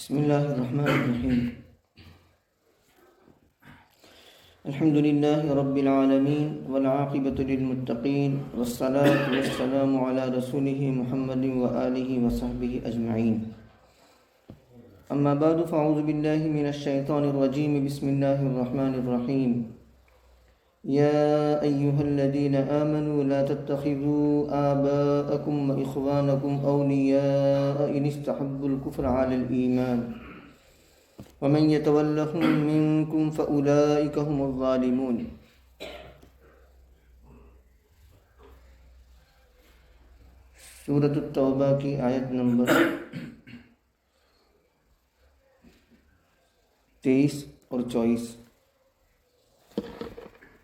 بسم الله الرحمن الرحيم. الحمد لله رب العالمين والعاقبة للمتقين والصلاة والسلام على رسوله محمد وآله وصحبه أجمعين. أما بعد فأعوذ بالله من الشيطان الرجيم. بسم الله الرحمن الرحيم. يا أيها الذين آمنوا لا تتخذوا آباءكم وإخوانكم أولياء إن استحبوا الكفر على الإيمان ومن يتولهم منكم فأولئك هم الظالمون. سورۃ التوبہ کی آیت نمبر 23 اور 24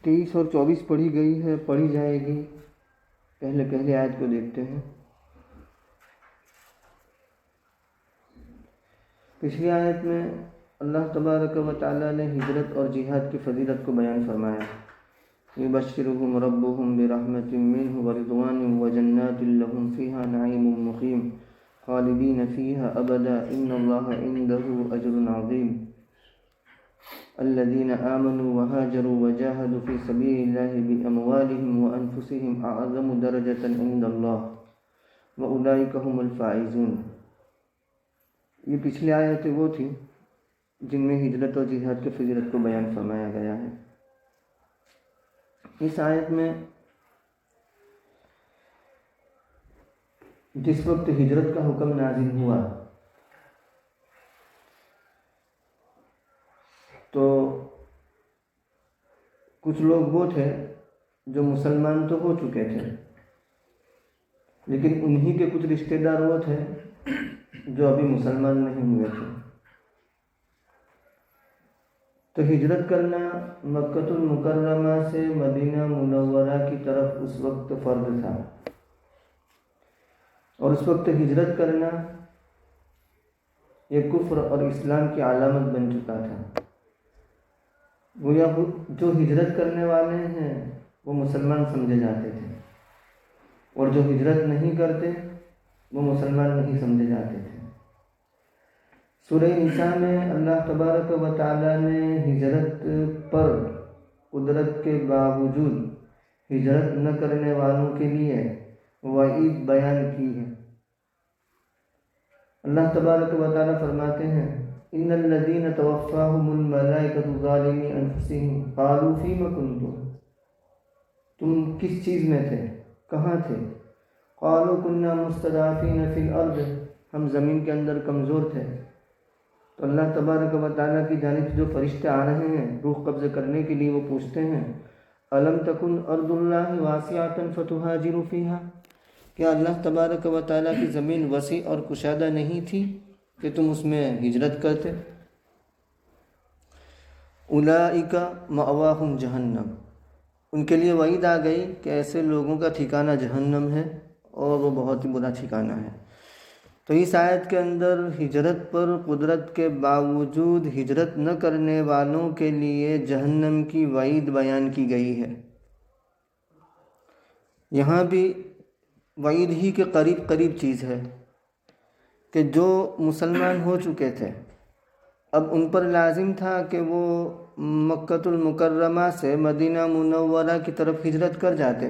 اور 24 پڑھی گئی ہے، پڑھی جائے گی. پہلے آیت کو دیکھتے ہیں. پچھلی آیت میں اللہ تبارک و تعالیٰ نے ہجرت اور جہاد کی فضیلت کو بیان فرمایا. یبشرہم ربہم برحمت منہ ورضوان وجنات لہم فیہا نعیم مقیم خالدین فیہا ابدا ان اللہ عندہ اجر عظیم. الذين آمنوا وهاجروا وجاهدوا في سبيل الله بأموالهم وأنفسهم أعظم درجة عند الله وأولئك هم الفائزون. یہ پچھلی آیتیں وہ تھی جن میں ہجرت اور جہاد کی فضیلت کو بیان فرمایا گیا ہے. اس آیت میں جس وقت ہجرت کا حکم نازل ہوا تو کچھ لوگ وہ تھے جو مسلمان تو ہو چکے تھے، لیکن انہی کے کچھ رشتہ دار وہ تھے جو ابھی مسلمان نہیں ہوئے تھے. تو ہجرت کرنا مکہ المکرمہ سے مدینہ منورہ کی طرف اس وقت فرض تھا، اور اس وقت ہجرت کرنا یہ کفر اور اسلام کی علامت بن چکا تھا. گویا جو ہجرت کرنے والے ہیں وہ مسلمان سمجھے جاتے تھے، اور جو ہجرت نہیں کرتے وہ مسلمان نہیں سمجھے جاتے تھے. سورہ نساء میں اللہ تبارک و تعالیٰ نے ہجرت پر قدرت کے باوجود ہجرت نہ کرنے والوں کے لیے وعید بیان کی ہے. اللہ تبارک و تعالیٰ فرماتے ہیں ان الذين توفاهم الملائکۃ ظالمی انفسهم قالوا فیم کنتم، تم کس چیز میں تھے، کہاں تھے؟ قالوا كنا مستضعفین فی الارض، ہم زمین کے اندر کمزور تھے. تو اللہ تبارک و تعالیٰ کی جانب سے جو فرشتے آ رہے ہیں روح قبض کرنے کے لیے، وہ پوچھتے ہیں الم تکن ارض اللہ واسعۃ فتہاجروا فیہا، کیا اللہ تبارک و تعالیٰ کی زمین وسیع اور کشادہ نہیں تھی کہ تم اس میں ہجرت کرتے؟ اولئک مأواہم جہنم، ان کے لیے وعید آ گئی کہ ایسے لوگوں کا ٹھکانہ جہنم ہے اور وہ بہت ہی برا ٹھکانہ ہے. تو اس آیت کے اندر ہجرت پر قدرت کے باوجود ہجرت نہ کرنے والوں کے لیے جہنم کی وعید بیان کی گئی ہے. یہاں بھی وعید ہی کے قریب چیز ہے کہ جو مسلمان ہو چکے تھے اب ان پر لازم تھا کہ وہ مکہ المکرمہ سے مدینہ منورہ کی طرف ہجرت کر جاتے،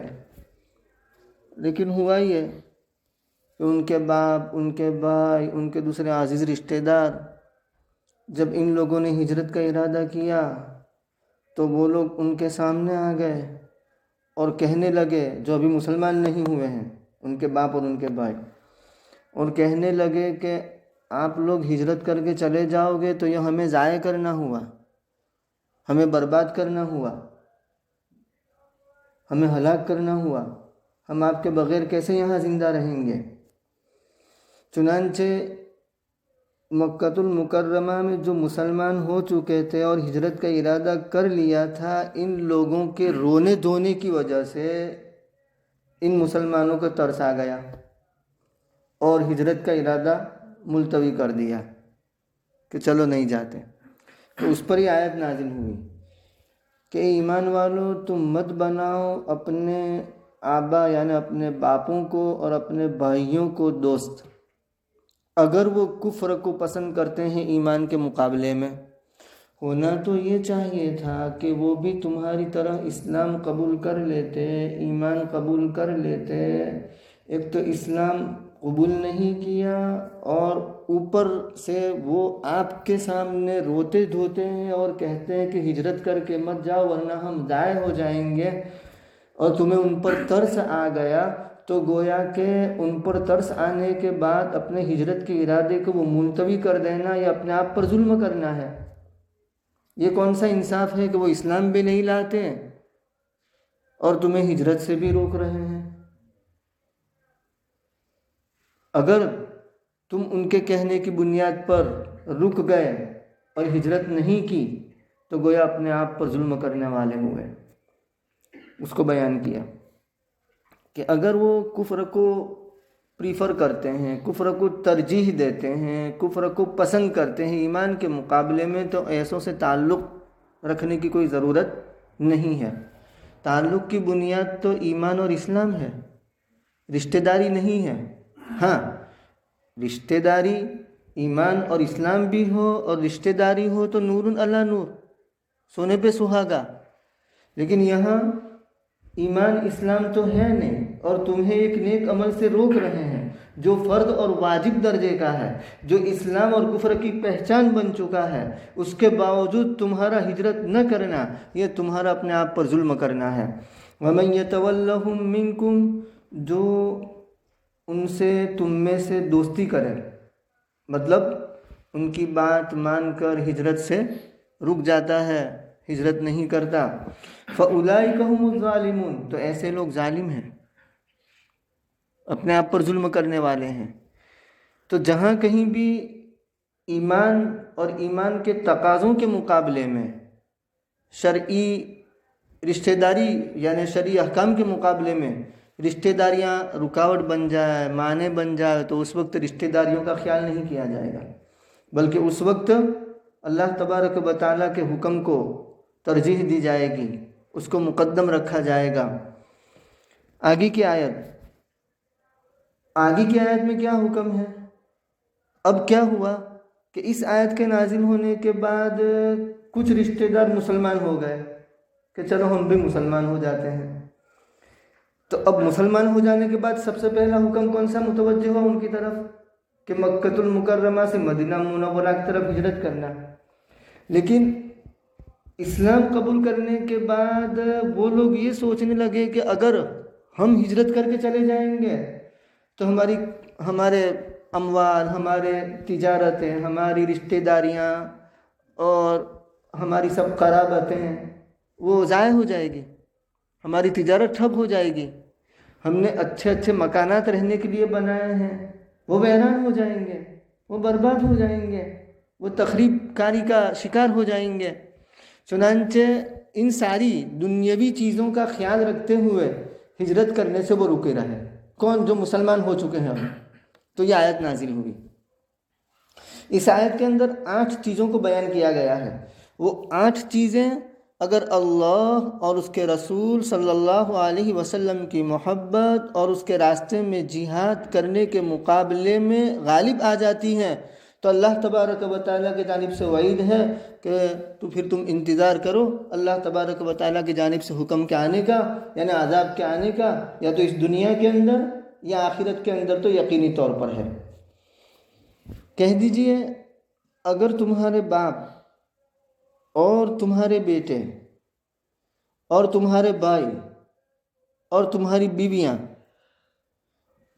لیکن ہوا یہ کہ ان کے باپ، ان کے بھائی، ان کے دوسرے عزیز رشتہ دار جب ان لوگوں نے ہجرت کا ارادہ کیا تو وہ لوگ ان کے سامنے آ گئے اور کہنے لگے، جو ابھی مسلمان نہیں ہوئے ہیں ان کے باپ اور ان کے بھائی، اور کہنے لگے کہ آپ لوگ ہجرت کر کے چلے جاؤ گے تو یہ ہمیں ضائع کرنا ہوا، ہمیں برباد کرنا ہوا، ہمیں ہلاک کرنا ہوا، ہم آپ کے بغیر کیسے یہاں زندہ رہیں گے. چنانچہ مکہ المکرمہ میں جو مسلمان ہو چکے تھے اور ہجرت کا ارادہ کر لیا تھا، ان لوگوں کے رونے دھونے کی وجہ سے ان مسلمانوں کو ترس آ گیا اور ہجرت کا ارادہ ملتوی کر دیا کہ چلو نہیں جاتے. تو اس پر ہی آیت نازل ہوئی کہ ایمان والو تم مت بناؤ اپنے آبا یعنی اپنے باپوں کو اور اپنے بھائیوں کو دوست، اگر وہ کفر کو پسند کرتے ہیں ایمان کے مقابلے میں، ہونا تو یہ چاہیے تھا کہ وہ بھی تمہاری طرح اسلام قبول کر لیتے، ایمان قبول کر لیتے۔ ایک تو اسلام قبول نہیں کیا، اور اوپر سے وہ آپ کے سامنے روتے دھوتے ہیں اور کہتے ہیں کہ ہجرت کر کے مت جاؤ ورنہ ہم ضائع ہو جائیں گے، اور تمہیں ان پر ترس آ گیا، تو گویا کہ ان پر ترس آنے کے بعد اپنے ہجرت کے ارادے کو وہ ملتوی کر دینا یا اپنے آپ پر ظلم کرنا ہے۔ یہ کون سا انصاف ہے کہ وہ اسلام بھی نہیں لاتے اور تمہیں ہجرت سے بھی روک رہے ہیں؟ اگر تم ان کے کہنے کی بنیاد پر رک گئے اور ہجرت نہیں کی تو گویا اپنے آپ پر ظلم کرنے والے ہوئے۔ اس کو بیان کیا کہ اگر وہ کفر کو پریفر کرتے ہیں، کفر کو ترجیح دیتے ہیں، کفر کو پسند کرتے ہیں ایمان کے مقابلے میں، تو ایسوں سے تعلق رکھنے کی کوئی ضرورت نہیں ہے۔ تعلق کی بنیاد تو ایمان اور اسلام ہے، رشتہ داری نہیں ہے۔ ہاں، رشتہ داری ایمان اور اسلام بھی ہو اور رشتہ داری ہو تو نور علی نور، سونے پہ سہاگا، لیکن یہاں ایمان اسلام تو ہے نہیں، اور تمہیں ایک نیک عمل سے روک رہے ہیں جو فرض اور واجب درجے کا ہے، جو اسلام اور کفر کی پہچان بن چکا ہے، اس کے باوجود تمہارا ہجرت نہ کرنا یہ تمہارا اپنے آپ پر ظلم کرنا ہے۔ وَمَن يَتَوَلَّهُم مِّنكُم، جو ان سے تم میں سے دوستی کرے، مطلب ان کی بات مان کر ہجرت سے رک جاتا ہے، ہجرت نہیں کرتا، فَأُولَئِكَ هُمُ الظَّالِمُونَ، تو ایسے لوگ ظالم ہیں، اپنے آپ پر ظلم کرنے والے ہیں۔ تو جہاں کہیں بھی ایمان اور ایمان کے تقاضوں کے مقابلے میں شرعی رشتہ داری یعنی شرعی احکام کے مقابلے میں رشتہ داریاں رکاوٹ بن جائے، معنی بن جائے، تو اس وقت رشتہ داریوں کا خیال نہیں کیا جائے گا، بلکہ اس وقت اللہ تبارک و تعالیٰ کے حکم کو ترجیح دی جائے گی، اس کو مقدم رکھا جائے گا۔ آگے کی آیت میں کیا حکم ہے؟ اب کیا ہوا کہ اس آیت کے نازل ہونے کے بعد کچھ رشتہ دار مسلمان ہو گئے کہ چلو ہم بھی مسلمان ہو جاتے ہیں۔ تو اب مسلمان ہو جانے کے بعد سب سے پہلا حکم کون سا متوجہ ہوا ان کی طرف؟ کہ مکۃ المکرمہ سے مدینہ منورہ کی طرف ہجرت کرنا۔ لیکن اسلام قبول کرنے کے بعد وہ لوگ یہ سوچنے لگے کہ اگر ہم ہجرت کر کے چلے جائیں گے تو ہمارے اموال، ہمارے تجارتیں، ہماری رشتہ داریاں اور ہماری سب قرابتیں وہ ضائع ہو جائے گی، ہماری تجارت ٹھپ ہو جائے گی، ہم نے اچھے اچھے مکانات رہنے کے لیے بنائے ہیں وہ ویران ہو جائیں گے، وہ برباد ہو جائیں گے، وہ تخریب کاری کا شکار ہو جائیں گے۔ چنانچہ ان ساری دنیاوی چیزوں کا خیال رکھتے ہوئے ہجرت کرنے سے وہ رکے رہے۔ کون؟ جو مسلمان ہو چکے ہیں۔ تو یہ آیت نازل ہوئی۔ اس آیت کے اندر 8 چیزوں کو بیان کیا گیا ہے۔ وہ 8 چیزیں اگر اللہ اور اس کے رسول صلی اللہ علیہ وسلم کی محبت اور اس کے راستے میں جہاد کرنے کے مقابلے میں غالب آ جاتی ہیں تو اللہ تبارک و تعالیٰ کی جانب سے وعید ہے کہ تو پھر تم انتظار کرو اللہ تبارک و تعالیٰ کی جانب سے حکم کے آنے کا، یعنی عذاب کے آنے کا، یا تو اس دنیا کے اندر یا آخرت کے اندر تو یقینی طور پر ہے۔ کہہ دیجئے اگر تمہارے باپ اور تمہارے بیٹے اور تمہارے بھائی اور تمہاری بیویاں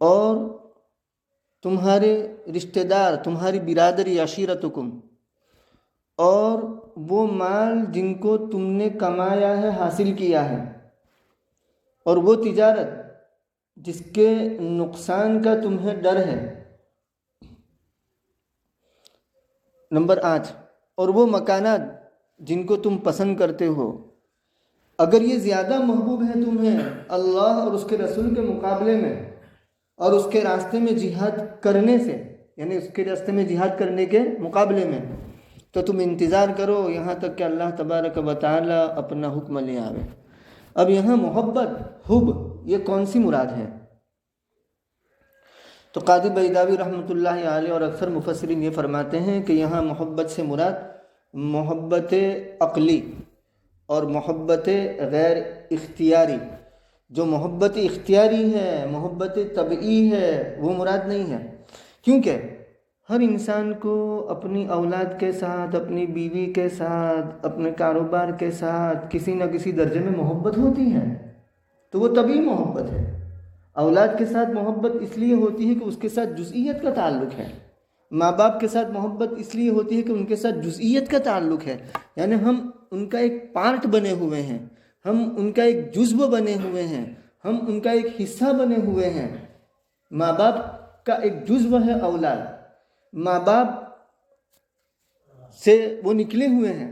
اور تمہارے رشتہ دار، تمہاری برادری عشیرتکم، اور وہ مال جن کو تم نے کمایا ہے، حاصل کیا ہے، اور وہ تجارت جس کے نقصان کا تمہیں ڈر ہے، نمبر 8، اور وہ مکانات جن کو تم پسند کرتے ہو، اگر یہ زیادہ محبوب ہے تمہیں اللہ اور اس کے رسول کے مقابلے میں اور اس کے راستے میں جہاد کرنے سے، یعنی اس کے راستے میں جہاد کرنے کے مقابلے میں، تو تم انتظار کرو یہاں تک کہ اللہ تبارک و تعالیٰ اپنا حکم لے آوے۔ اب یہاں محبت، حب، یہ کون سی مراد ہے؟ تو قاضی بیضاوی رحمۃ اللہ علیہ اور اکثر مفسرین یہ فرماتے ہیں کہ یہاں محبت سے مراد محبت عقلی اور محبت غیر اختیاری، جو محبت اختیاری ہے، محبت طبعی ہے، وہ مراد نہیں ہے، کیونکہ ہر انسان کو اپنی اولاد کے ساتھ، اپنی بیوی کے ساتھ، اپنے کاروبار کے ساتھ کسی نہ کسی درجے میں محبت ہوتی ہے، تو وہ طبعی محبت ہے۔ اولاد کے ساتھ محبت اس لیے ہوتی ہے کہ اس کے ساتھ جزئیت کا تعلق ہے، ماں باپ کے ساتھ محبت اس لیے ہوتی ہے کہ ان کے ساتھ جزئیت کا تعلق ہے، یعنی ہم ان کا ایک پارٹ بنے ہوئے ہیں، ہم ان کا ایک جزو بنے ہوئے ہیں، ہم ان کا ایک حصہ بنے ہوئے ہیں۔ ماں باپ کا ایک جزو ہے اولاد، ماں باپ سے وہ نکلے ہوئے ہیں،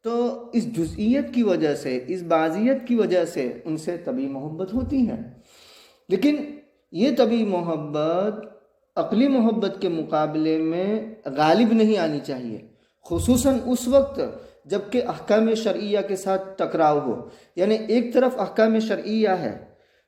تو اس جزئیت کی وجہ سے، اس بعضیت کی وجہ سے ان سے طبعی محبت ہوتی ہے۔ لیکن یہ طبعی محبت عقلی محبت کے مقابلے میں غالب نہیں آنی چاہیے، خصوصاً اس وقت جب کہ احکام شرعیہ کے ساتھ ٹکراؤ ہو، یعنی ایک طرف احکام شرعیہ ہے،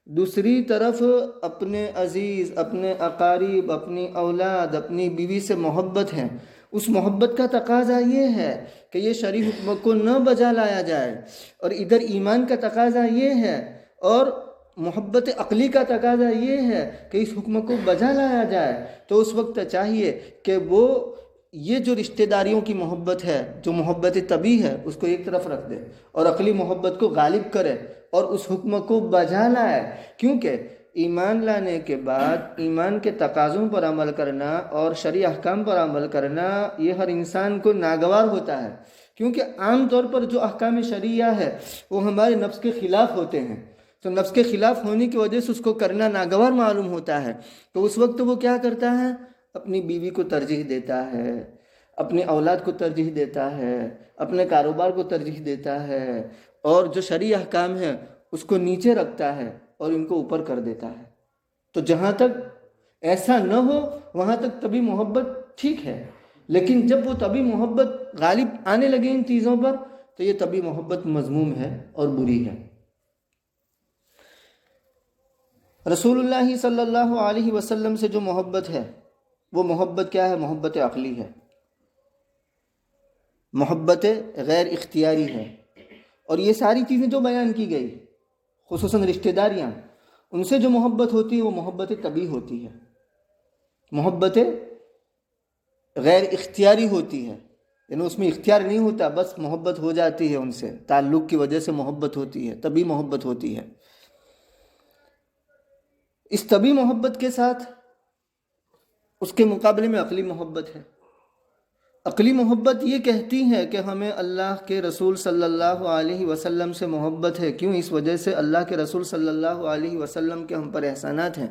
دوسری طرف اپنے عزیز، اپنے اقارب، اپنی اولاد، اپنی بیوی سے محبت ہے۔ اس محبت کا تقاضا یہ ہے کہ یہ شرعی حکم کو نہ بجا لایا جائے، اور ادھر ایمان کا تقاضا یہ ہے، اور محبت عقلی کا تقاضا یہ ہے کہ اس حکم کو بجا لایا جائے۔ تو اس وقت چاہیے کہ وہ یہ جو رشتہ داریوں کی محبت ہے، جو محبت طبعی ہے، اس کو ایک طرف رکھ دے اور عقلی محبت کو غالب کرے اور اس حکم کو بجا لائے، کیونکہ ایمان لانے کے بعد ایمان کے تقاضوں پر عمل کرنا اور شرعی احکام پر عمل کرنا یہ ہر انسان کو ناگوار ہوتا ہے، کیونکہ عام طور پر جو احکام شرعیہ ہے وہ ہمارے نفس کے خلاف ہوتے ہیں، تو نفس کے خلاف ہونے کی وجہ سے اس کو کرنا ناگوار معلوم ہوتا ہے، تو اس وقت وہ کیا کرتا ہے؟ اپنی بیوی کو ترجیح دیتا ہے، اپنی اولاد کو ترجیح دیتا ہے، اپنے کاروبار کو ترجیح دیتا ہے، اور جو شرعی احکام ہیں اس کو نیچے رکھتا ہے اور ان کو اوپر کر دیتا ہے۔ تو جہاں تک ایسا نہ ہو وہاں تک طبعی محبت ٹھیک ہے، لیکن جب وہ طبعی محبت غالب آنے لگے ان چیزوں پر تو یہ طبعی محبت مذموم ہے اور بری ہے۔ رسول اللہ صلی اللہ علیہ وسلم سے جو محبت ہے وہ محبت کیا ہے؟ محبت عقلی ہے، محبت غیر اختیاری ہے، اور یہ ساری چیزیں جو بیان کی گئی خصوصاً رشتہ داریاں، ان سے جو محبت ہوتی ہے وہ محبت طبعی ہوتی ہے، محبت غیر اختیاری ہوتی ہے، یعنی اس میں اختیار نہیں ہوتا، بس محبت ہو جاتی ہے، ان سے تعلق کی وجہ سے محبت ہوتی ہے، طبعی محبت ہوتی ہے۔ اس طبعی محبت کے ساتھ اس کے مقابلے میں عقلی محبت ہے۔ عقلی محبت یہ کہتی ہے کہ ہمیں اللہ کے رسول صلی اللہ علیہ وسلم سے محبت ہے، کیوں؟ اس وجہ سے اللہ کے رسول صلی اللہ علیہ وسلم کے ہم پر احسانات ہیں۔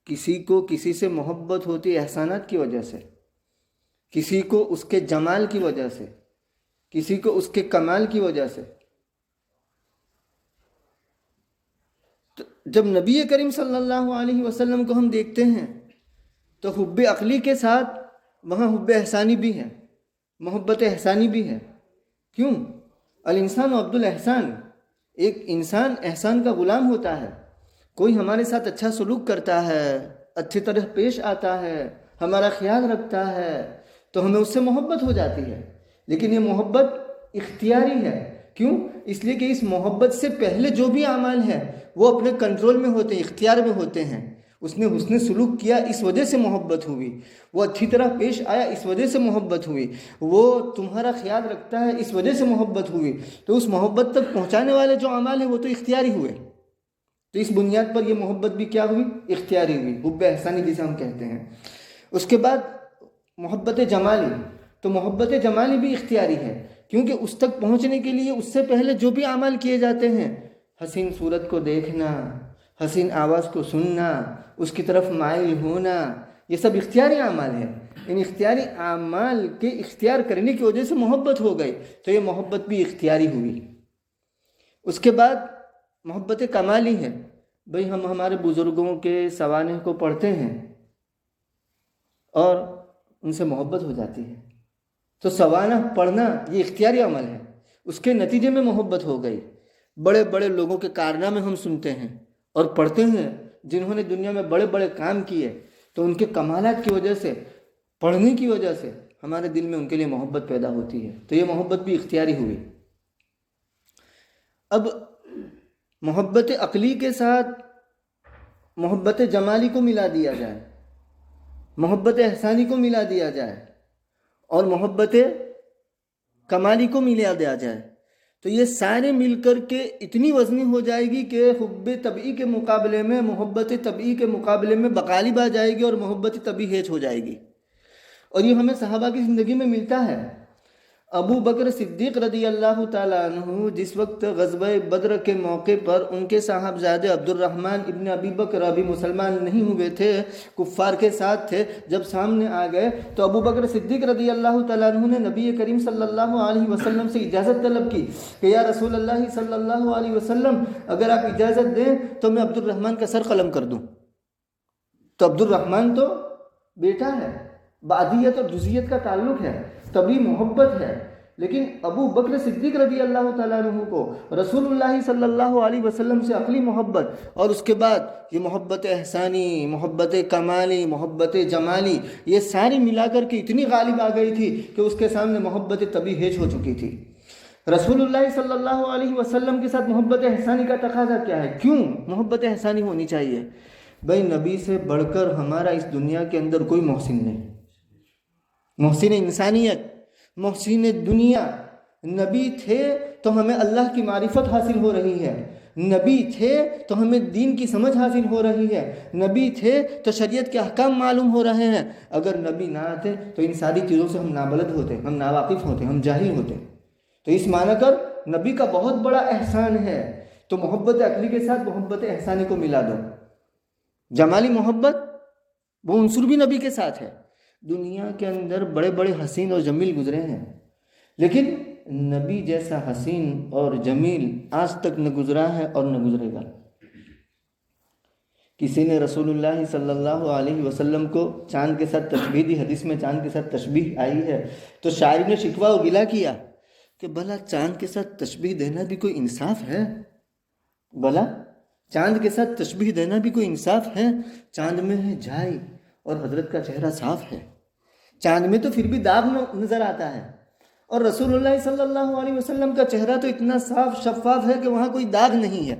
کسی کو کسی سے محبت ہوتی ہے احسانات کی وجہ سے، کسی کو اس کے جمال کی وجہ سے، کسی کو اس کے کمال کی وجہ سے۔ جب نبی کریم صلی اللہ علیہ وسلم کو ہم دیکھتے ہیں تو حب عقلی کے ساتھ وہاں حب احسانی بھی ہے، محبت احسانی بھی ہے۔ کیوں؟ الانسان عبد الاحسان، ایک انسان احسان کا غلام ہوتا ہے۔ کوئی ہمارے ساتھ اچھا سلوک کرتا ہے، اچھی طرح پیش آتا ہے، ہمارا خیال رکھتا ہے، تو ہمیں اس سے محبت ہو جاتی ہے، لیکن یہ محبت اختیاری ہے۔ کیوں؟ اس لیے کہ اس محبت سے پہلے جو بھی اعمال ہیں وہ اپنے کنٹرول میں ہوتے ہیں، اختیار میں ہوتے ہیں۔ اس نے حسن سلوک کیا، اس وجہ سے محبت ہوئی، وہ اچھی طرح پیش آیا، اس وجہ سے محبت ہوئی، وہ تمہارا خیال رکھتا ہے، اس وجہ سے محبت ہوئی۔ تو اس محبت تک پہنچانے والے جو اعمال ہیں وہ تو اختیاری ہوئے، تو اس بنیاد پر یہ محبت بھی کیا ہوئی؟ اختیاری ہوئی، حب احسانی جسے ہم کہتے ہیں۔ اس کے بعد محبت جمالی، تو محبت جمالی بھی اختیاری ہے، کیونکہ اس تک پہنچنے کے لیے اس سے پہلے جو بھی اعمال کیے جاتے ہیں، حسین صورت کو دیکھنا، حسین آواز کو سننا، اس کی طرف مائل ہونا، یہ سب اختیاری اعمال ہیں۔ ان اختیاری اعمال کے اختیار کرنے کی وجہ سے محبت ہو گئی، تو یہ محبت بھی اختیاری ہوئی۔ اس کے بعد محبت کمالی ہے، بھئی ہم ہمارے بزرگوں کے سوانح کو پڑھتے ہیں اور ان سے محبت ہو جاتی ہے، تو سوانح پڑھنا یہ اختیاری عمل ہے، اس کے نتیجے میں محبت ہو گئی۔ بڑے بڑے لوگوں کے کارنامے ہم سنتے ہیں اور پڑھتے ہیں جنہوں نے دنیا میں بڑے بڑے کام کیے، تو ان کے کمالات کی وجہ سے، پڑھنے کی وجہ سے ہمارے دل میں ان کے لیے محبت پیدا ہوتی ہے، تو یہ محبت بھی اختیاری ہوئی۔ اب محبت عقلی کے ساتھ محبت جمالی کو ملا دیا جائے، محبت احسانی کو ملا دیا جائے، اور محبت کمالی کو ملا دیا جائے، تو یہ سارے مل کر کے اتنی وزنی ہو جائے گی کہ حب طبعی کے مقابلے میں، محبت طبعی کے مقابلے میں بغالب آ جائے گی، اور محبت طبعی ہیچ ہو جائے گی۔ اور یہ ہمیں صحابہ کی زندگی میں ملتا ہے۔ ابو بکر صدیق رضی اللہ تعالیٰ عنہ جس وقت غزوہ بدر کے موقع پر ان کے صاحبزادے عبد الرحمن ابن ابی بکر ابھی مسلمان نہیں ہوئے تھے، کفار کے ساتھ تھے، جب سامنے آ گئے تو ابو بکر صدیق رضی اللہ تعالیٰ عنہ نے نبی کریم صلی اللہ علیہ وسلم سے اجازت طلب کی کہ یا رسول اللہ صلی اللہ علیہ وسلم، اگر آپ اجازت دیں تو میں عبد الرحمن کا سر قلم کر دوں۔ تو عبد الرحمن تو بیٹا ہے، بعدیت اور جزیت کا تعلق ہے، طبعی محبت ہے، لیکن ابو بکر صدیق رضی اللہ تعالیٰ عنہ کو رسول اللہ صلی اللہ علیہ وسلم سے عقلی محبت، اور اس کے بعد یہ محبت احسانی، محبت کمالی، محبت جمالی، یہ ساری ملا کر کے اتنی غالب آ گئی تھی کہ اس کے سامنے محبت طبعی ہیچ ہو چکی تھی۔ رسول اللہ صلی اللہ علیہ وسلم کے ساتھ محبت احسانی کا تقاضا کیا ہے؟ کیوں محبت احسانی ہونی چاہیے؟ بھائی نبی سے بڑھ کر ہمارا اس دنیا کے اندر کوئی محسن نہیں، محسن انسانیت، محسن دنیا۔ نبی تھے تو ہمیں اللہ کی معرفت حاصل ہو رہی ہے، نبی تھے تو ہمیں دین کی سمجھ حاصل ہو رہی ہے، نبی تھے تو شریعت کے احکام معلوم ہو رہے ہیں۔ اگر نبی نہ آتے تو ان ساری چیزوں سے ہم نابلد ہوتے، ہم ناواقف ہوتے، ہم جاہل ہوتے۔ تو اس معنی کر نبی کا بہت بڑا احسان ہے، تو محبت عقلی کے ساتھ محبت احسانی کو ملا دو۔ جمالی محبت وہ عنصر بھی نبی کے ساتھ ہے۔ دنیا کے اندر بڑے بڑے حسین اور جمیل گزرے ہیں، لیکن نبی جیسا حسین اور جمیل آج تک نہ گزرا ہے اور نہ گزرے گا۔ کسی نے رسول اللہ صلی اللہ علیہ وسلم کو چاند کے ساتھ تشبیہ دی، حدیث میں چاند کے ساتھ تشبیہ آئی ہے، تو شاعر نے شکوہ و گلہ کیا کہ بھلا چاند کے ساتھ تشبیہ دینا بھی کوئی انصاف ہے؟ بھلا چاند کے ساتھ تشبیہ دینا بھی کوئی انصاف ہے؟ چاند میں ہے جھائی اور حضرت کا چہرہ صاف ہے، چاند میں تو پھر بھی داغ نظر آتا ہے، اور رسول اللہ صلی اللہ علیہ وسلم کا چہرہ تو اتنا صاف شفاف ہے کہ وہاں کوئی داغ نہیں ہے۔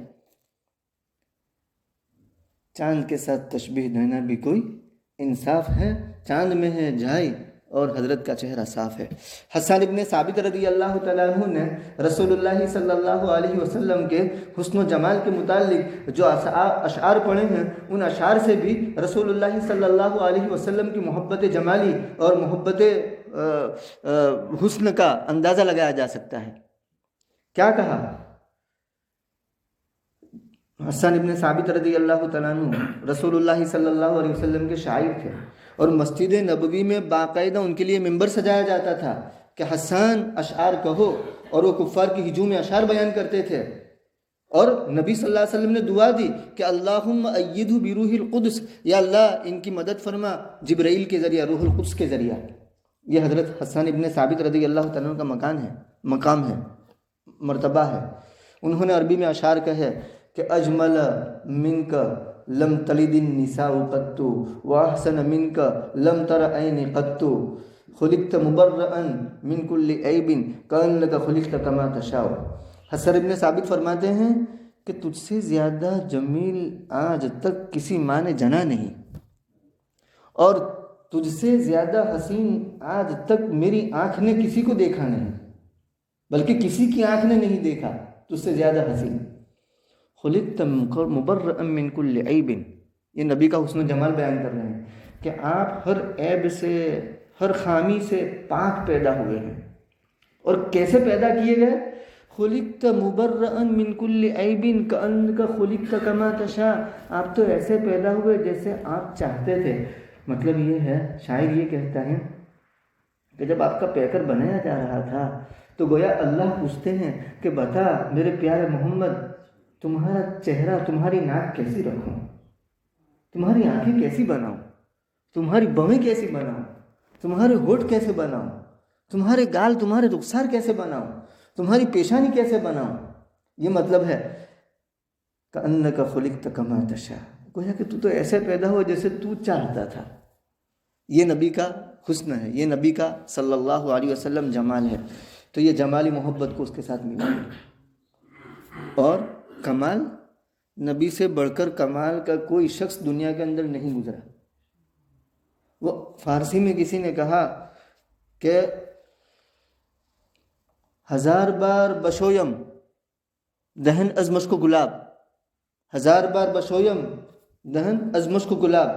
چاند کے ساتھ تشبیہ دینا بھی کوئی انصاف ہے؟ چاند میں ہے جھائی اور حضرت کا چہرہ صاف ہے۔ حسان ابن ثابت رضی اللہ تعالیٰ عنہ نے رسول اللہ صلی اللہ علیہ وسلم کے حسن و جمال کے متعلق جو اشعار پڑھے ہیں، ان اشعار سے بھی رسول اللہ صلی اللہ علیہ وسلم کی محبت جمالی اور محبت حسن کا اندازہ لگایا جا سکتا ہے۔ کیا کہا؟ حسان ابن ثابت رضی اللہ تعالیٰ عنہ رسول اللہ صلی اللہ علیہ وسلم کے شاعر تھے، اور مسجد نبوی میں باقاعدہ ان کے لیے ممبر سجایا جاتا تھا کہ حسان اشعار کہو، اور وہ کفار کی ہجوم میں اشعار بیان کرتے تھے، اور نبی صلی اللہ علیہ وسلم نے دعا دی کہ اللہم ایدہ بروح القدس، یا اللہ ان کی مدد فرما جبرائیل کے ذریعہ، روح القدس کے ذریعہ۔ یہ حضرت حسان ابن ثابت رضی اللہ تعالیٰ عنہ کا مقام ہے، مرتبہ ہے۔ انہوں نے عربی میں اشعار کہے کہ اجمل منک لم تلد النساء قط واحسن منک لم تر عین قط خلقت مبرئا من کل عیب کانک خلقت کما تشاء۔ حسن ابن ثابت فرماتے ہیں کہ تجھ سے زیادہ جمیل آج تک کسی ماں نے جنا نہیں، اور تجھ سے زیادہ حسین آج تک میری آنکھ نے کسی کو دیکھا نہیں، بلکہ کسی کی آنکھ نے نہیں دیکھا تجھ سے زیادہ حسین۔ خلقت مبرئا من کل عیب، یہ نبی کا حسن و جمال بیان کر رہے ہیں کہ آپ ہر عیب سے، ہر خامی سے پاک پیدا ہوئے ہیں۔ اور کیسے پیدا کیے گئے؟ خلقت مبرئا من کل عیب کانک خلقت کما تشاء، آپ تو ایسے پیدا ہوئے جیسے آپ چاہتے تھے۔ مطلب یہ ہے، شاعر یہ کہتا ہے کہ جب آپ کا پیکر بنایا جا رہا تھا تو گویا اللہ پوچھتے ہیں کہ بتا میرے پیارے محمد، تمہارا چہرہ، تمہاری ناک کیسی رکھوں، تمہاری آنکھیں کیسی بناؤں، تمہاری بویں کیسی بناؤں، تمہارے ہونٹ کیسے بناؤں، تمہارے گال، تمہارے رخسار کیسے بناؤں، تمہاری پیشانی کیسے بناؤں۔ یہ مطلب ہے کأنک خلقت کما تشاء، گویا کہ تو ایسے پیدا ہوا جیسے تو چاہتا تھا. یہ نبی کا حسن ہے، یہ نبی کا صلی اللہ علیہ وسلم جمال ہے. تو یہ جمالی محبت کو اس کے ساتھ ملا. اور کمال، نبی سے بڑھ کر کمال کا کوئی شخص دنیا کے اندر نہیں گزرا. وہ فارسی میں کسی نے کہا کہ 1000 بار بشویم دہن از مشک و گلاب، 1000 بار بشویم دہن از مشک و گلاب،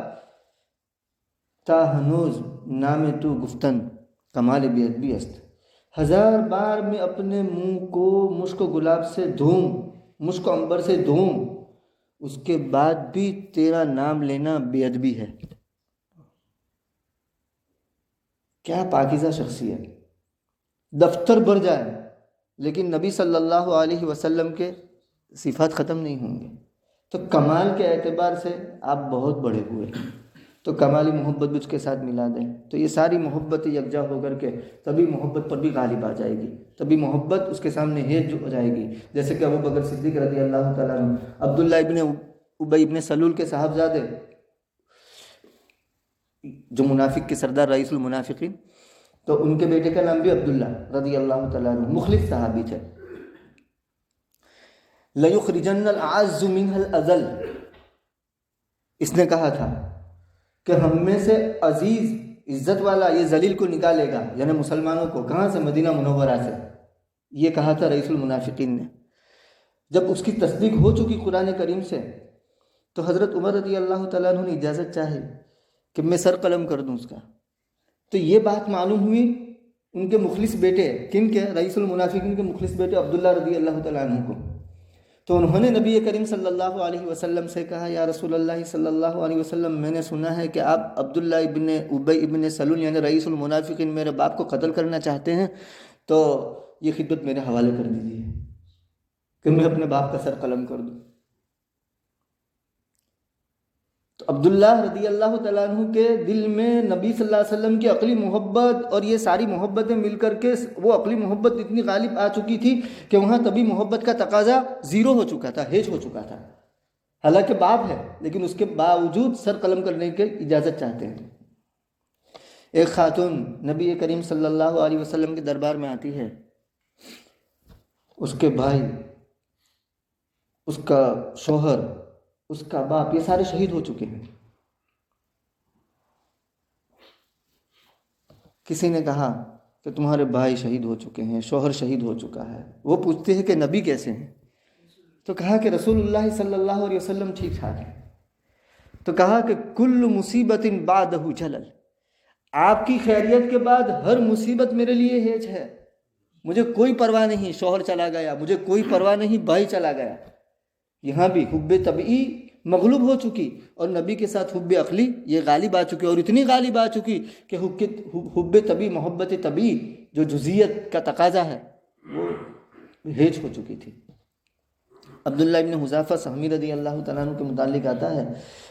تا ہنوز نام تو گفتن کمال بے ادبی است. 1000 بار میں اپنے منہ کو مشک و گلاب سے دھوم، مشک و عنبر سے دھوم، اس کے بعد بھی تیرا نام لینا بے ادبی ہے. کیا پاکیزہ شخصیت. دفتر بھر جائے لیکن نبی صلی اللہ علیہ وسلم کے صفات ختم نہیں ہوں گے. تو کمال کے اعتبار سے آپ بہت بڑے ہوئے. تو کمالی محبت بھی اس کے ساتھ ملا دیں تو یہ ساری محبت یکجا ہو کر کے تبھی محبت پر بھی غالب آ جائے گی، تبھی محبت اس کے سامنے ہیج ہو جائے گی. جیسے کہ ابوبکر صدیق رضی اللہ تعالیٰ عنہ، عبداللہ ابن ابی ابن سلول کے صاحبزادے، جو منافق کے سردار رئیس المنافقین، تو ان کے بیٹے کا نام بھی عبداللہ رضی اللہ تعالیٰ عنہ، مخلص صحابی تھے. لَيُخْرِجَنَّ الْأَعَزُّ مِنْهَا الْأَذَلَّ، اس نے کہا تھا کہ ہم میں سے عزیز، عزت والا یہ ذلیل کو نکالے گا، یعنی مسلمانوں کو. کہاں سے؟ مدینہ منورہ سے. یہ کہا تھا رئیس المنافقین نے. جب اس کی تصدیق ہو چکی قرآن کریم سے تو حضرت عمر رضی اللہ تعالیٰ عنہ نے اجازت چاہی کہ میں سر قلم کر دوں اس کا. تو یہ بات معلوم ہوئی ان کے مخلص بیٹے، کن کے؟ رئیس المنافقین کے مخلص بیٹے عبداللہ رضی اللہ تعالیٰ عنہ کو. تو انہوں نے نبی کریم صلی اللہ علیہ وسلم سے کہا، یا رسول اللہ صلی اللہ علیہ وسلم، میں نے سنا ہے کہ آپ عبداللہ ابن ابی ابن سلول یعنی رئیس المنافقین میرے باپ کو قتل کرنا چاہتے ہیں، تو یہ خدمت میرے حوالے کر دیجیے کہ میں اپنے باپ کا سر قلم کر دوں. تو عبداللہ رضی اللہ تعالیٰ عنہ کے دل میں نبی صلی اللہ علیہ وسلم کی عقلی محبت اور یہ ساری محبتیں مل کر کے وہ عقلی محبت اتنی غالب آ چکی تھی کہ وہاں تبھی محبت کا تقاضا زیرو ہو چکا تھا، ہیج ہو چکا تھا. حالانکہ باپ ہے لیکن اس کے باوجود سر قلم کرنے کی اجازت چاہتے ہیں. ایک خاتون نبی کریم صلی اللہ علیہ وسلم کے دربار میں آتی ہے. اس کے بھائی، اس کا شوہر، اس کا باپ، یہ سارے شہید ہو چکے ہیں. کسی نے کہا کہ تمہارے بھائی شہید ہو چکے ہیں، شوہر شہید ہو چکا ہے. وہ پوچھتے ہیں کہ نبی کیسے ہیں؟ تو کہا کہ رسول اللہ صلی اللہ علیہ وسلم ٹھیک ٹھاک ہے. تو کہا کہ کل مصیبت بعدہ جلل، آپ کی خیریت کے بعد ہر مصیبت میرے لیے ہیج ہے. مجھے کوئی پرواہ نہیں شوہر چلا گیا، مجھے کوئی پرواہ نہیں بھائی چلا گیا. یہاں بھی حب طبعی مغلوب ہو چکی اور نبی کے ساتھ حب عقلی یہ غالب آ چکی، اور اتنی غالب آ چکی کہ حب طبعی، محبت طبعی جو جزیت کا تقاضا ہے وہ ہیج ہو چکی تھی. عبداللہ ابن حذافہ سہمی رضی اللہ تعالیٰ عنہ کے متعلق آتا ہے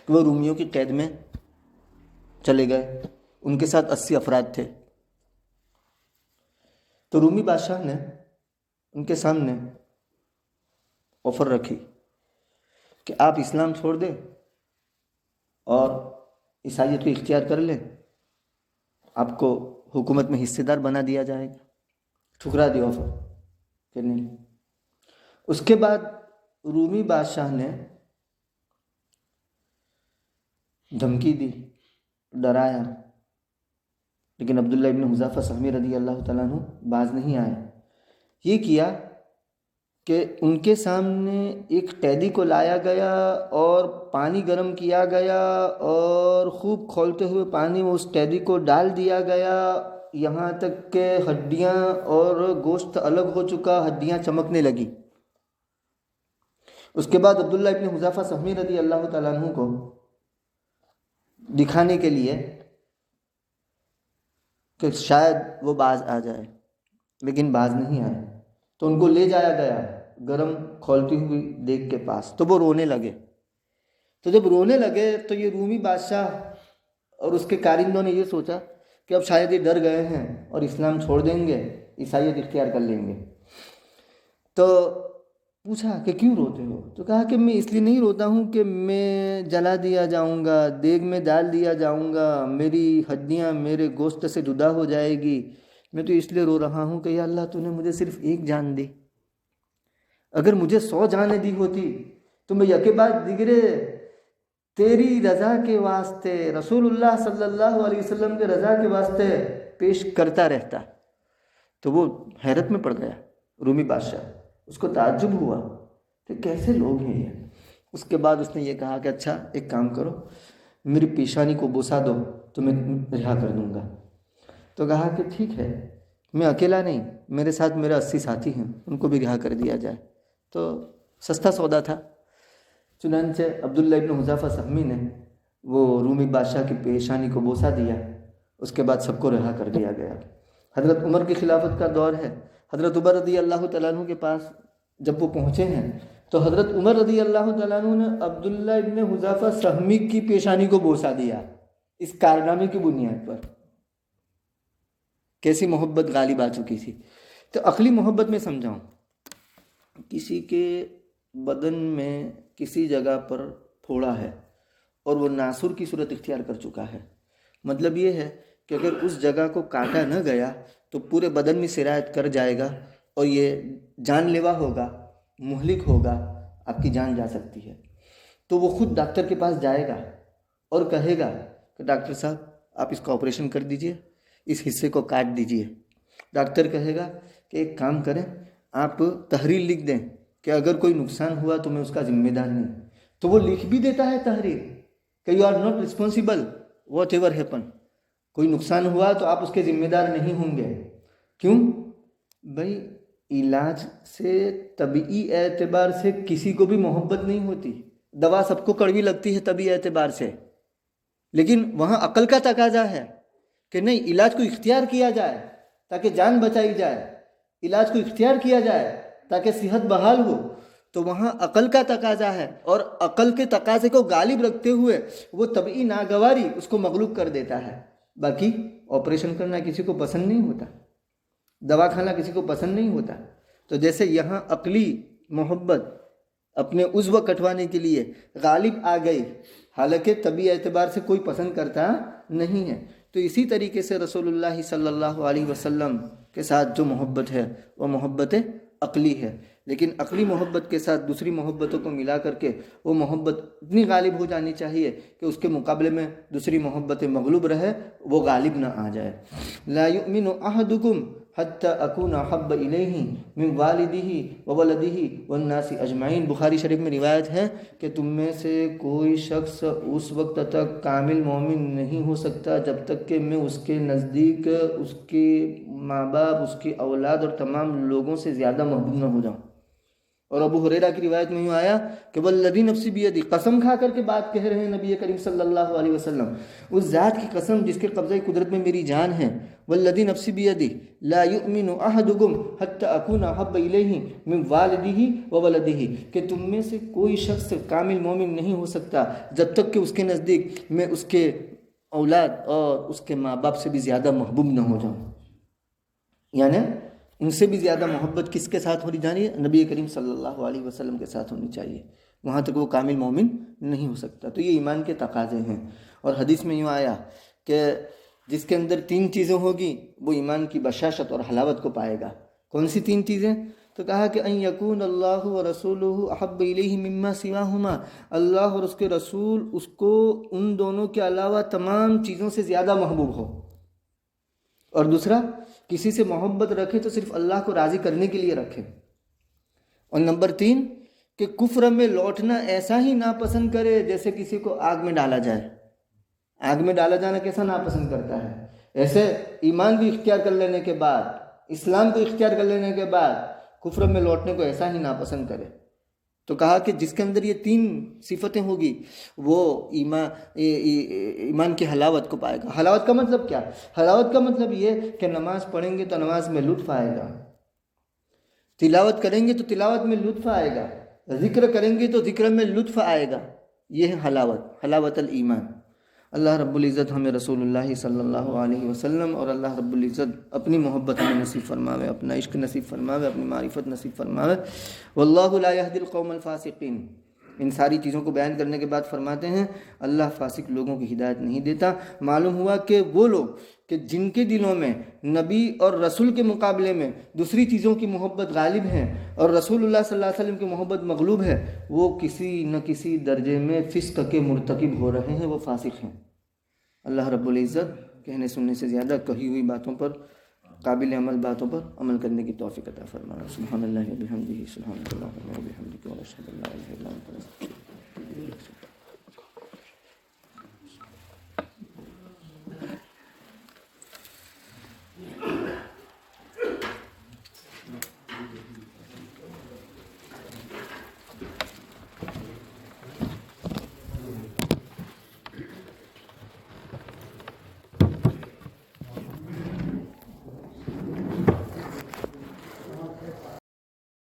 کہ وہ رومیوں کی قید میں چلے گئے. ان کے ساتھ 80 افراد تھے. تو رومی بادشاہ نے ان کے سامنے آفر رکھی کہ آپ اسلام چھوڑ دیں اور عیسائیت کو اختیار کر لیں، آپ کو حکومت میں حصے دار بنا دیا جائے گا. ٹھکرا دی آفر کہ نہیں. اس کے بعد رومی بادشاہ نے دھمکی دی، ڈرایا، لیکن عبداللہ ابن حذافہ سہمی رضی اللہ تعالیٰ عنہ باز نہیں آئے. یہ کیا کہ ان کے سامنے ایک قیدی کو لایا گیا اور پانی گرم کیا گیا اور خوب کھولتے ہوئے پانی میں اس قیدی کو ڈال دیا گیا، یہاں تک کہ ہڈیاں اور گوشت الگ ہو چکا، ہڈیاں چمکنے لگی. اس کے بعد عبداللہ ابن حذافہ سہمی رضی اللہ تعالیٰ عنہ کو دکھانے کے لیے کہ شاید وہ باز آ جائے، لیکن باز نہیں آئے. تو ان کو لے جایا گیا گرم کھولتی ہوئی دیگ کے پاس. تو وہ رونے لگے. تو جب رونے لگے تو یہ رومی بادشاہ اور اس کے کارندوں نے یہ سوچا کہ اب شاید یہ ڈر گئے ہیں اور اسلام چھوڑ دیں گے، عیسائیت اختیار کر لیں گے. تو پوچھا کہ کیوں روتے ہو؟ تو کہا کہ میں اس لیے نہیں روتا ہوں کہ میں جلا دیا جاؤں گا، دیگ میں ڈال دیا جاؤں گا، میری ہڈیاں میرے گوشت سے جدا ہو جائے گی، میں تو اس لیے رو رہا ہوں کہ یا اللہ تو نے مجھے صرف ایک جان دی، اگر مجھے 100 جانیں دی ہوتی تو میں یکے بعد دیگرے تیری رضا کے واسطے، رسول اللہ صلی اللہ علیہ وسلم کے رضا کے واسطے پیش کرتا رہتا۔ تو وہ حیرت میں پڑ گیا رومی بادشاہ، اس کو تعجب ہوا کہ کیسے لوگ ہیں یہ۔ اس کے بعد اس نے یہ کہا کہ اچھا ایک کام کرو، میری پیشانی کو بوسا دو تو میں رہا کر دوں گا۔ تو کہا کہ ٹھیک ہے، میں اکیلا نہیں، میرے ساتھ میرے 80 ساتھی ہیں، ان کو بھی رہا کر دیا جائے۔ تو سستا سودا تھا۔ چنانچہ عبداللہ ابن حذافہ سہمی نے وہ رومی بادشاہ کی پیشانی کو بوسا دیا، اس کے بعد سب کو رہا کر دیا گیا۔ حضرت عمر کی خلافت کا دور ہے، حضرت عمر رضی اللہ تعالیٰ عنہ کے پاس جب وہ پہنچے ہیں تو حضرت عمر رضی اللہ تعالیٰ عنہ نے عبداللہ ابن حذافہ سہمی کی پیشانی کو بوسا دیا، اس کارنامے کی بنیاد پر۔ کیسی محبت غالب آ چکی تھی۔ تو عقلی محبت میں سمجھاؤں، کسی کے بدن میں کسی جگہ پر پھوڑا ہے اور وہ ناسور کی صورت اختیار کر چکا ہے، مطلب یہ ہے کہ اگر اس جگہ کو کاٹا نہ گیا تو پورے بدن میں سرایت کر جائے گا اور یہ جان لیوا ہوگا، مہلک ہوگا، آپ کی جان جا سکتی ہے۔ تو وہ خود ڈاکٹر کے پاس جائے گا اور کہے گا کہ ڈاکٹر صاحب آپ اس کا آپریشن کر دیجئے، اس حصے کو کاٹ دیجئے۔ ڈاکٹر کہے گا کہ ایک کام کریں، آپ تحریر لکھ دیں کہ اگر کوئی نقصان ہوا تو میں اس کا ذمہ دار نہیں۔ تو وہ لکھ بھی دیتا ہے تحریر کہ you are not responsible whatever happen, کوئی نقصان ہوا تو آپ اس کے ذمہ دار نہیں ہوں گے۔ کیوں؟ بھائی علاج سے طبعی اعتبار سے کسی کو بھی محبت نہیں ہوتی، دوا سب کو کڑوی لگتی ہے طبعی اعتبار سے، لیکن وہاں عقل کا تقاضا ہے کہ نہیں، علاج کو اختیار کیا جائے تاکہ جان بچائی جائے، علاج کو اختیار کیا جائے تاکہ صحت بحال ہو۔ تو وہاں عقل کا تقاضا ہے، اور عقل کے تقاضے کو غالب رکھتے ہوئے وہ طبعی ناگواری اس کو مغلوب کر دیتا ہے۔ باقی آپریشن کرنا کسی کو پسند نہیں ہوتا، دوا کھانا کسی کو پسند نہیں ہوتا۔ تو جیسے یہاں عقلی محبت اپنے عضو کٹوانے کے لیے غالب آ گئی، حالانکہ طبعی اعتبار سے کوئی پسند کرتا نہیں ہے، تو اسی طریقے سے رسول اللہ صلی اللہ علیہ وسلم کے ساتھ جو محبت ہے وہ محبت عقلی ہے، لیکن عقلی محبت کے ساتھ دوسری محبتوں کو ملا کر کے وہ محبت اتنی غالب ہو جانی چاہیے کہ اس کے مقابلے میں دوسری محبت مغلوب رہے، وہ غالب نہ آ جائے۔ لا یؤمن احدکم حتی اکون احب الیہ من والدہ وولدہ والناس اجمعین۔ بخاری شریف میں روایت ہے کہ تم میں سے کوئی شخص اس وقت تک کامل مومن نہیں ہو سکتا جب تک کہ میں اس کے نزدیک اس کے ماں باپ، اس کی اولاد اور تمام لوگوں سے زیادہ محبوب نہ ہو جاؤں۔ اور ابو ہریرہ کی روایت میں یوں آیا کہ والذی نفسی بیدی، قسم کھا کر کے بات کہہ رہے ہیں نبی کریم صلی اللہ علیہ وسلم، اس ذات کی قسم جس کے قبضہ قدرت میں میری جان ہے، والذی نفسی بیدی لا یؤمن احدکم حتی اکون احب الیہ من والدہ وولدہ، کہ تم میں سے کوئی شخص کامل مومن نہیں ہو سکتا جب تک کہ اس کے نزدیک میں اس کے اولاد اور اس کے ماں باپ سے بھی زیادہ محبوب نہ ہو جاؤں۔ یعنی ان سے بھی زیادہ محبت کس کے ساتھ ہونی چاہیے؟ نبی کریم صلی اللہ علیہ وسلم کے ساتھ ہونی چاہیے، وہاں تک وہ کامل مومن نہیں ہو سکتا۔ تو یہ ایمان کے تقاضے ہیں، اور حدیث میں یوں آیا کہ جس کے اندر 3 چیزیں ہوگی وہ ایمان کی بشاشت اور حلاوت کو پائے گا۔ کون سی 3 چیزیں؟ تو کہا کہ ان یکون اللہ ورسولہ احب الیہ مما سواہما، اللہ اور اس کے رسول اس کو ان دونوں کے علاوہ تمام چیزوں سے زیادہ محبوب ہو۔ اور دوسرا، کسی سے محبت رکھے تو صرف اللہ کو راضی کرنے کے لیے رکھے۔ اور نمبر 3 کہ کفر میں لوٹنا ایسا ہی ناپسند کرے جیسے کسی کو آگ میں ڈالا جائے۔ آگ میں ڈالا جانا کیسا ناپسند کرتا ہے، ایسے ایمان بھی اختیار کر لینے کے بعد، اسلام کو اختیار کر لینے کے بعد کفر میں لوٹنے کو ایسا ہی ناپسند کرے۔ تو کہا کہ جس کے اندر یہ 3 صفتیں ہوگی وہ ایمان کی حلاوت کو پائے گا۔ حلاوت کا مطلب کیا؟ حلاوت کا مطلب یہ کہ نماز پڑھیں گے تو نماز میں لطف آئے گا، تلاوت کریں گے تو تلاوت میں لطف آئے گا، ذکر کریں گے تو ذکر میں لطف آئے گا۔ یہ ہے حلاوت، حلاوت الایمان۔ اللہ رب العزت ہمیں رسول اللہ صلی اللہ علیہ وسلم اور اللہ رب العزت اپنی محبت ہمیں نصیب فرماوے، اپنا عشق نصیب فرماوے، اپنی معرفت نصیب فرماوے۔ واللہ لا یہدی القوم الفاسقین۔ ان ساری چیزوں کو بیان کرنے کے بعد فرماتے ہیں اللہ فاسق لوگوں کی ہدایت نہیں دیتا۔ معلوم ہوا کہ وہ لوگ کہ جن کے دلوں میں نبی اور رسول کے مقابلے میں دوسری چیزوں کی محبت غالب ہے اور رسول اللہ صلی اللہ علیہ وسلم کی محبت مغلوب ہے، وہ کسی نہ کسی درجے میں فسق کے مرتکب ہو رہے ہیں، وہ فاسق ہیں۔ اللہ رب العزت کہنے سننے سے زیادہ کہی ہوئی باتوں پر، قابل عمل باتوں پر عمل کرنے کی توفیق عطا فرمائے۔ سبحان اللہ و بحمدہ، سبحان اللہ و بحمدہ، و اشہد ان لا الہ الا انت، استغفرک۔